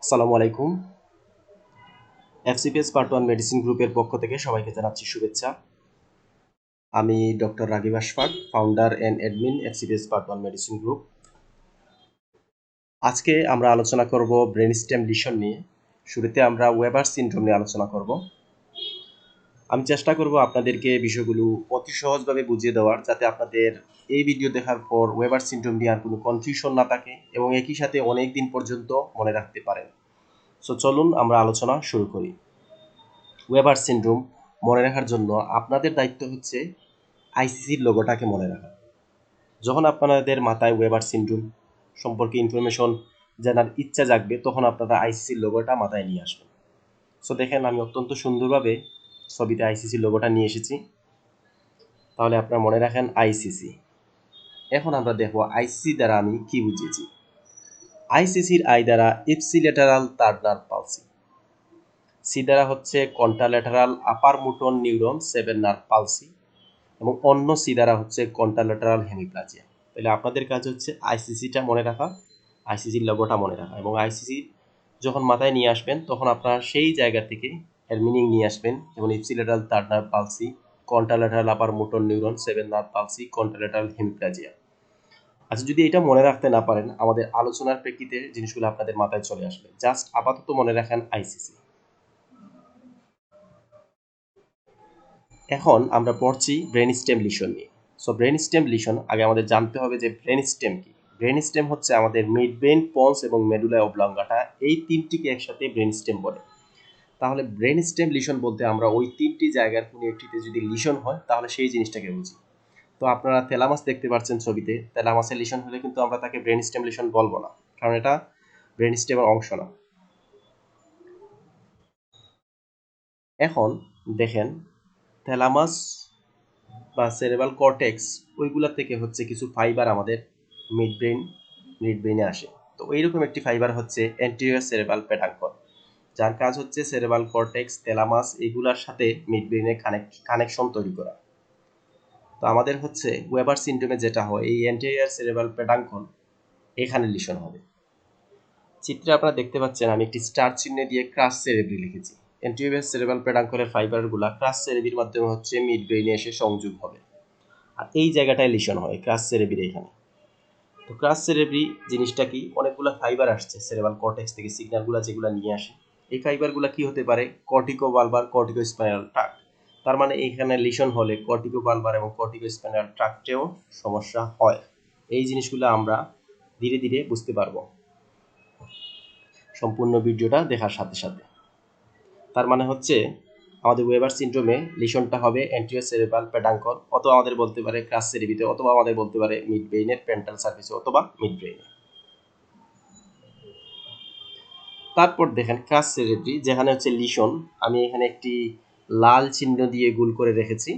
আসসালামু আলাইকুম। FCPS part 1 medicine গ্রুপের পক্ষ থেকে সবাইকে জানাচ্ছি শুভেচ্ছা। আমি doctor Ragib Ashfaq, founder and admin FCPS part 1 medicine group. আজকে আমরা আলোচনা করব ব্রেন স্টেম লিশন নিয়ে। শুরুতে আমরা ওয়েবার সিনড্রোম নিয়ে আলোচনা করব। আমি চেষ্টা করব আপনাদেরকে বিষয়গুলো অতি সহজভাবে বুঝিয়ে দেওয়ার, যাতে আপনাদের এই ভিডিও দেখার পর ওয়েবার সিনড্রোম নিয়ে আর কোনো কনফিউশন না থাকে এবং একই সাথে অনেক দিন পর্যন্ত মনে রাখতে পারেন। সো চলুন আমরা আলোচনা শুরু করি। ওয়েবার সিনড্রোম মনে রাখার জন্য আপনাদের দায়িত্ব হচ্ছে আইসিসির লোগোটাকে মনে রাখা। যখন আপনাদের মাথায় ওয়েবার সিনড্রোম সম্পর্কে ইনফরমেশন জানার ইচ্ছা জাগবে, তখন আপনারা আইসিসির লোগোটা মাথায় নিয়ে আসবেন। সো দেখেন, আমি অত্যন্ত সুন্দরভাবে ছবিতে আইসিসির লোগোটা নিয়ে এসেছি। তাহলে আপনারা মনে রাখেন আইসিসি। এখন আমরা দেখব আইসিসি দ্বারা আমি কি বুঝিয়েছি। আইসিসির আই দ্বারা ipsilateral third nerve palsy, C দ্বারা হচ্ছে কন্ট্রাল্যাটারাল upper motor neuron 7 nerve palsy এবং অন্য সি দ্বারা হচ্ছে কন্ট্রাল্যাটারাল হেমিপ্লাজিয়া। তাহলে আপনাদের কাজ হচ্ছে আইসিসিটা মনে রাখা, আইসিসির লোগোটা মনে রাখা, এবং আইসিসি যখন মাথায় নিয়ে আসবেন তখন আপনারা সেই জায়গা থেকে এর মিনিং নিয়ে আসবেন, যেমন ipsilateral third nerve palsy, contralateral upper motor neuron 7 nerve palsy, contralateral hemiplegia. আচ্ছা, যদি এটা মনে রাখতে না পারেন, আমাদের আলোচনার প্রেক্ষিতে জিনিসগুলো আপনাদের মাথায় চলে আসবে। জাস্ট আপাতত মনে রাখেন আইসিসি। এখন আমরা পড়ছি ব্রেন স্টেম লিশন নিয়ে। সো ব্রেন স্টেম লিশন আগে আমাদের জানতে হবে যে ব্রেন স্টেম কি। ব্রেন স্টেম হচ্ছে আমাদের মিড ব্রেন, পন্স এবং মেডুলা অবলঙ্গাটা, এই তিনটিকে একসাথে ব্রেন স্টেম বলে। তাহলে ব্রেন স্টেম লিশন বলতে আমরা ওই তিনটি জায়গার কোনো একটিতে যদি লিশন হয় তাহলে সেই জিনিসটাকে বুঝি। তো আপনারা থ্যালামাস দেখতে পাচ্ছেন ছবিতে, থ্যালামাসের লিশন হলে কিন্তু আমরা তাকে ব্রেন স্টেম লিশন বলবো না, কারণ এটা ব্রেন স্টেমের অংশ না। এখন দেখেন, থ্যালামাস বা সেরেব্রাল কর্টেক্স, ওইগুলা থেকে হচ্ছে কিছু ফাইবার আমাদের মিড ব্রেইনে আসে। তো এইরকম একটি ফাইবার হচ্ছে অ্যান্টেরিয়র সেরেব্রাল পেডাঙ্কল, যার কাজ হচ্ছে সেরেব্রাল কর্টেক্স, থ্যালামাস এগুলার সাথে মিড ব্রেইনে কানেকশন তৈরি করা। তো আমাদের হচ্ছে ওয়েবার সিনড্রোমে যেটা হয়, এই অ্যান্টেরিয়র সেরেব্রাল পেডাঙ্কল এখানে লিশন হবে। চিত্রে আপনারা দেখতে পাচ্ছেন আমি একটি স্টার চিহ্ন দিয়ে ক্রাস সেরেব্রি লিখেছি। অ্যান্টেরিয়র সেরেব্রাল পেডাঙ্কলের ফাইবারগুলা ক্রাস সেরেব্রির মাধ্যমে হচ্ছে মিড ব্রেইনে এসে সংযোগ হবে, আর এই জায়গাটায় লিশন হয় ক্রাস সেরেব্রির এখানে। তো ক্রাস সেরেব্রি জিনিসটা কি, অনেকগুলো ফাইবার আসছে সেরেব্রাল কর্টেক্স থেকে, সিগন্যালগুলো যেগুলো নিয়ে আসে। এই ফাইবারগুলো কি হতে পারে, cortico Balbir, cortico spinal tract. তার মানে এইখানে লিশন হলে কর্টিকো বালবার এবং কর্টিকো স্পাইনাল ট্রাক্টেও সমস্যা হয়। এই জিনিসগুলো আমরা ধীরে ধীরে বুঝতে পারবো সম্পূর্ণ ভিডিওটা দেখার সাথে সাথে। তার মানে হচ্ছে আমাদের ওয়েবার সিনড্রোমে লিশনটা হবে অ্যান্টেরিয়র সেরেব্রাল পেডাঙ্কল, অথবা আমাদের বলতে পারে ক্রাস সেরেব্রিতে, অথবা আমাদের বলতে পারে মিড ব্রেইনের পেন্টাল সার্ফেসে, অথবা মিড ব্রেইনে। তারপর দেখেন ক্রাস সেরেব্রি যেখানে হচ্ছে লিশন, আমি এখানে একটি লাল চিহ্ন দিয়ে গোল করে রেখেছি।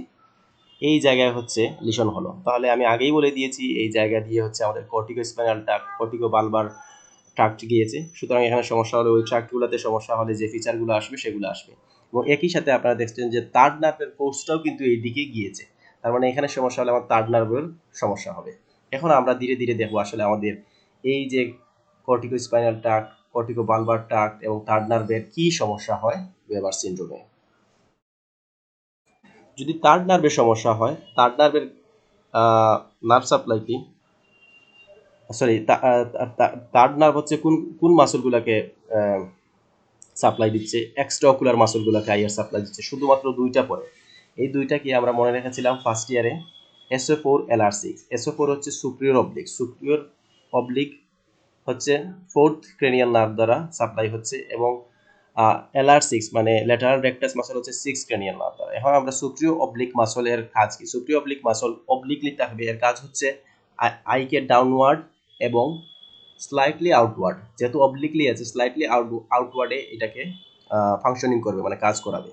এই জায়গায় হচ্ছে লিশন হলো, তাহলে আমি আগেই বলে দিয়েছি এই জায়গা দিয়ে হচ্ছে আমাদের cortico spinal tract, cortico Balbir tract গিয়েছে। সুতরাং এখানে সমস্যা হলে ওই ট্রাক্টগুলোতে সমস্যা হলে যে ফিচারগুলো আসবে সেগুলো আসবে। এবং একই সাথে আপনারা দেখছেন যে থার্ড নার্ভের কোর্সটাও কিন্তু এই দিকে গিয়েছে। তার মানে এখানে সমস্যা হলে আমার থার্ড নার্ভের সমস্যা হবে। এখন আমরা ধীরে ধীরে দেখবো আসলে আমাদের এই যে cortico spinal tract, cortico Balbir tract এবং থার্ড নার্ভের কি সমস্যা হয় ওয়েবার সিনড্রোমে। যদি থার্ড নার্ভের সমস্যা হয়, থার্ড নার্ভের নার্ভ সাপ্লাই কি, সরি, থার্ড নার্ভ হচ্ছে কোন কোন মাসলগুলোকে সাপ্লাই দিচ্ছে, এক্সট্রা অকুলার মাসলগুলোকে আইয়ার সাপ্লাই দিচ্ছে, শুধুমাত্র দুইটা পড়ে। এই দুইটা কি আমরা মনে রেখেছিলাম ফার্স্ট ইয়ারে, SO4 LR6। SO4 হচ্ছে সুপ্রিয়র অবলিক, সুপ্রিয়র অবলিক হচ্ছে ফোর্থ ক্রেনিয়াল নার্ভ দ্বারা সাপ্লাই হচ্ছে, এবং LR6 মানে ল্যাটারাল রেকটাস মাসল হচ্ছে সিক্স ক্রেনিয়াল নার্ভ দ্বারা। এখন আমরা সুপ্রিয় অবলিক মাসলের কাজ কি, সুপ্রিয় অবলিক মাসল অবলিকলি থাকবে, এর কাজ হচ্ছে আইকে ডাউনওয়ার্ড এবং স্লাইটলি আউটওয়ার্ড, যেহেতু অবলিকলি আছে স্লাইটলি আউটওয়ার্ডে এটাকে ফাংশনিং করবে, মানে কাজ করাবে।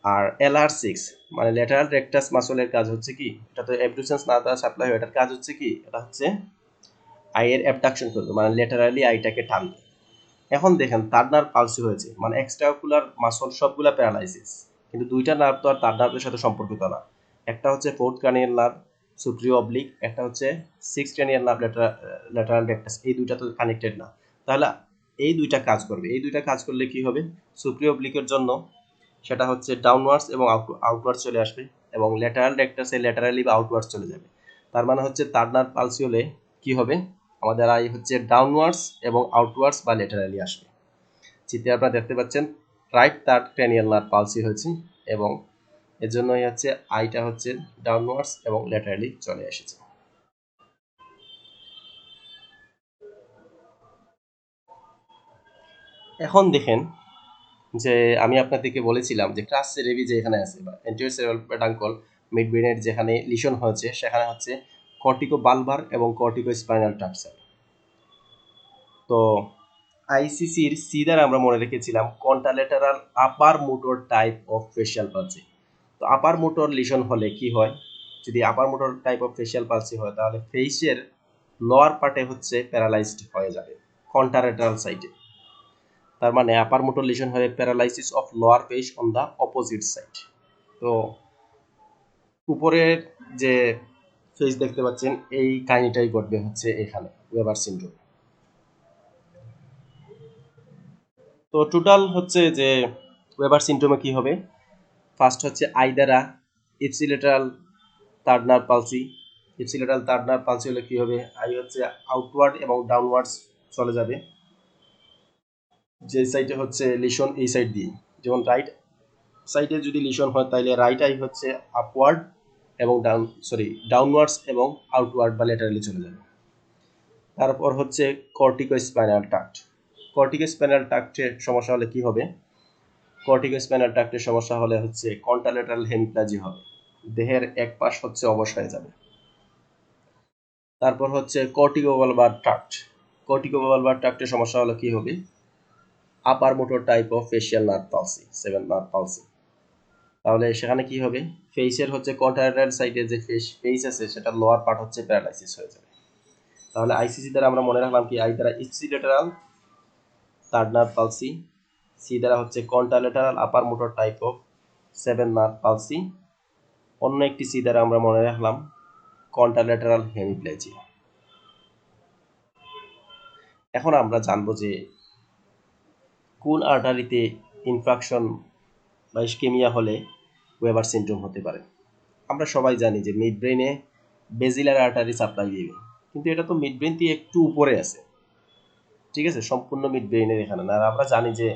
আর LR6 মানে ল্যাটারাল রেকটাস মাসলের কাজ হচ্ছে কি, এটা তো অ্যাবডুসেন্স না দ্বারা সাপ্লাই হয়, এটার কাজ হচ্ছে কি, এটা হচ্ছে আইয়ের অ্যাবডাকশন করবে, মানে ল্যাটারালি আইটাকে টানবে। এখন দেখেন থার্ড নার্ভ পালসি হয়েছে, মানে এক্সট্রাকুলার মাসল সবগুলা প্যারালাইসিস, কিন্তু দুইটা নার্ভ তো আর থার্ড নার্ভের সাথে সম্পর্কিত না। একটা হচ্ছে ফোর্থ ক্রানিয়াল নার্ভ সুপ্রিয় অবলিক, একটা হচ্ছে six cranial nerve lateral rectus, এই দুইটা তো কানেক্টেড না। তাহলে এই দুইটা কাজ করবে। এই দুইটা কাজ করলে কি হবে, সুপ্রিয় অবলিকের জন্য সেটা হচ্ছে ডাউনওয়ার্ডস এবং আউটওয়ার্ডস চলে আসবে, এবং ল্যাটারাল রেক্টাসে ল্যাটারালি বা আউটওয়ার্ডস চলে যাবে। তার মানে হচ্ছে টার্নার পালসি হলে কি হবে, আমাদের আই হচ্ছে ডাউনওয়ার্ডস এবং আউটওয়ার্ডস বা ল্যাটারালি আসবে। চিত্রে আপনারা দেখতে পাচ্ছেন right third cranial nerve palsy হয়েছে, এবং এর জন্যই হচ্ছে আইটা হচ্ছে ডাউনওয়ার্ডস এবং ল্যাটারালি চলে এসেছে। এখন দেখেন যে আমি আপনাদেরকে বলেছিলাম যে ক্রাস সেরেবি যে এখানে আছে বা এন্টিরিয়র সেরেব্রাল পেডাঙ্কল মিড ব্রেনের যেখানে লিশন হয়েছে সেখানে হচ্ছে কর্টিকো বালবার এবং কর্টিকো স্পাইনাল টার্সাল। তো আইসিসির সি দ্বারা আমরা মনে রেখেছিলাম contralateral upper motor type of facial palsy. তো আপার মোটর লিশন হলে কি হয়, যদি upper motor type of facial palsy হয় তাহলে ফেসের লোয়ার পার্টে হচ্ছে প্যারালাইজড হয়ে যাবে কন্ট্রালেটারাল সাইডে। তার মানে আপার মোটর লিশন হয়ে paralysis of lower face on the opposite side. তো উপরের যে ফেস দেখতে পাচ্ছেন এই কাহিনীটাই ঘটবে হচ্ছে এখানে ওয়েবার সিনড্রোম। তো টোটাল হচ্ছে যে ওয়েবার সিনড্রোমে কি হবে, ফার্স্ট হচ্ছে আই দ্বারা ipsilateral third nerve palsy. Ipsilateral third nerve palsy হলে কি হবে, আই হচ্ছে আউটওয়ার্ড এবং ডাউনওয়ার্ডস চলে যাবে, যে সাইডে হচ্ছে লিশন এই সাইড দিয়ে। যেমন রাইট সাইডে যদি লিশন হয় তাহলে রাইট আই হচ্ছে আপওয়ার্ড এবং ডাউনওয়ার্ডস এবং আউটওয়ার্ড বা ল্যাটারালি চলে যাবে। তারপর হচ্ছে cortico spinal tract. Cortico spinal ট্রাক্টের সমস্যা হলে কি হবে, কর্টিকো স্পাইনাল ট্রাক্টের সমস্যা হলে হচ্ছে কন্ট্রালেটারাল হেমিপ্লাজি হবে, দেহের এক পাশ হচ্ছে অবশ হয়ে যাবে। তারপর হচ্ছে cortico Balbir tract. Cortico Balbir ট্রাক্টের সমস্যা হলে কি হবে, আপার motor type of facial nerve palsy, seven nerve palsy. তাহলে সেখানে কি হবে, ফেসের হচ্ছে কন্ট্রালেটারাল সাইডে যে ফেস আছে সেটা লোয়ার পার্ট হচ্ছে প্যারালাইসিস হয়ে যাবে। তাহলে আইসিসি দ্বারা আমরা মনে রাখলাম কি, আই দ্বারা ipsilateral third nerve palsy, C দ্বারা হচ্ছে contralateral upper motor type of seven nerve palsy, অন্য একটি সি দ্বারা আমরা মনে রাখলাম কন্ট্রালেটারাল হেমিপ্লেজিয়া। এখন আমরা জানবো যে কোন আর্টারিতে ইনফ্রাকশন বা ইসকেমিয়া হলে ওয়েবার সিনড্রোম হতে পারে। আমরা সবাই জানি যে মিড ব্রেনে বেজিলার আর্টারি সাপ্লাই দিবে, কিন্তু এটা তো মিড ব্রেন থেকে একটু উপরে আছে, ঠিক আছে, সম্পূর্ণ মিড ব্রেনের এখানে না। আর আমরা জানি যে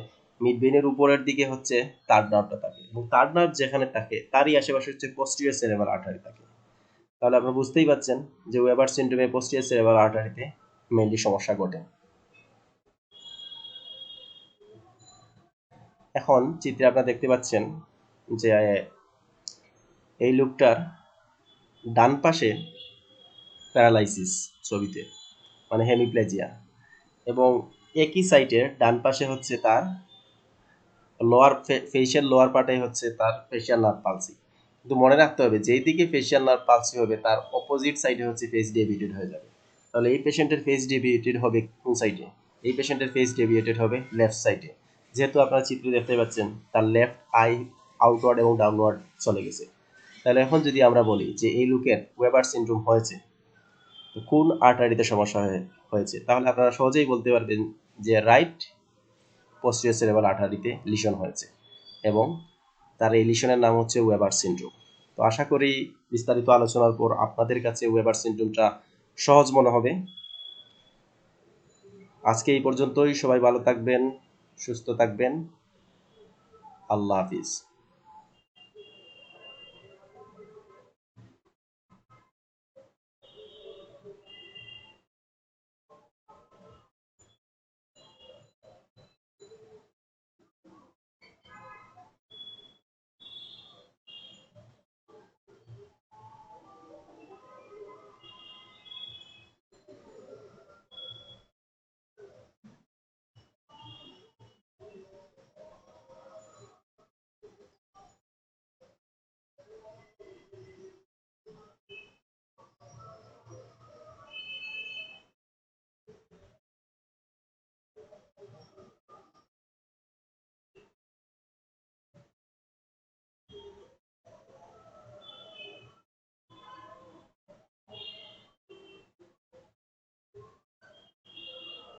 মিড ব্রেনের উপরের দিকে হচ্ছে থার্ড নার্ভটা থাকে, এবং থার্ড নার্ভ যেখানে থাকে তারই আশেপাশে হচ্ছে পোস্টিরিয়র সেরেব্রাল আর্টারি থাকে। তাহলে আপনারা বুঝতেই পাচ্ছেন যে ওয়েবার সিনড্রোমে পোস্টিরিয়র সেরেব্রাল আর্টারিতে মেইনলি সমস্যা ঘটে। এখন চিত্রে আপনারা দেখতে পাচ্ছেন যে এই লোকটার ডান পাশে প্যারালাইসিস ছবিতে, মানে হেমিপ্লেজিয়া, এবং একই সাইটের ডান পাশে হচ্ছে তার লোয়ার ফেশিয়াল লোয়ার পার্টে হচ্ছে তার ফেশিয়াল নার্ভ পালসি। কিন্তু মনে রাখতে হবে যেই দিকে ফেশিয়াল নার্ভ পালসি হবে তার অপোজিট সাইডে হচ্ছে ফেস ডেভিয়েটেড হয়ে যাবে। তাহলে এই পেশেন্টের ফেস ডেভিয়েটেড হবে কোন সাইডে, এই পেশেন্টের ফেস ডেভিয়েটেড হবে লেফট সাইডে। যেহেতু আপনারা চিত্রে দেখতে পাচ্ছেন তার লেফট আই আউটওয়ার্ড এবং ডাউনওয়ার্ড চলে গেছে। তাহলে এখন যদি আমরা বলি যে এই লোকের ওয়েবার সিনড্রোম হয়েছে, তো কোন আর্টারিতে সমস্যা হয়েছে, তাহলে আপনারা সহজেই বলতে পারবেন যে রাইট পোস্টিরিয়র সেরেব্রাল আর্টারিতে লিশন হয়েছে, এবং তার এই লিশনের নাম হচ্ছে ওয়েবার সিনড্রোম। তো আশা করি বিস্তারিত আলোচনার পর আপনাদের কাছে ওয়েবার সিনড্রোমটা সহজ মনে হবে। আজকে এই পর্যন্তই, সবাই ভালো থাকবেন, সুস্থ থাকবেন, আল্লাহ হাফিজ।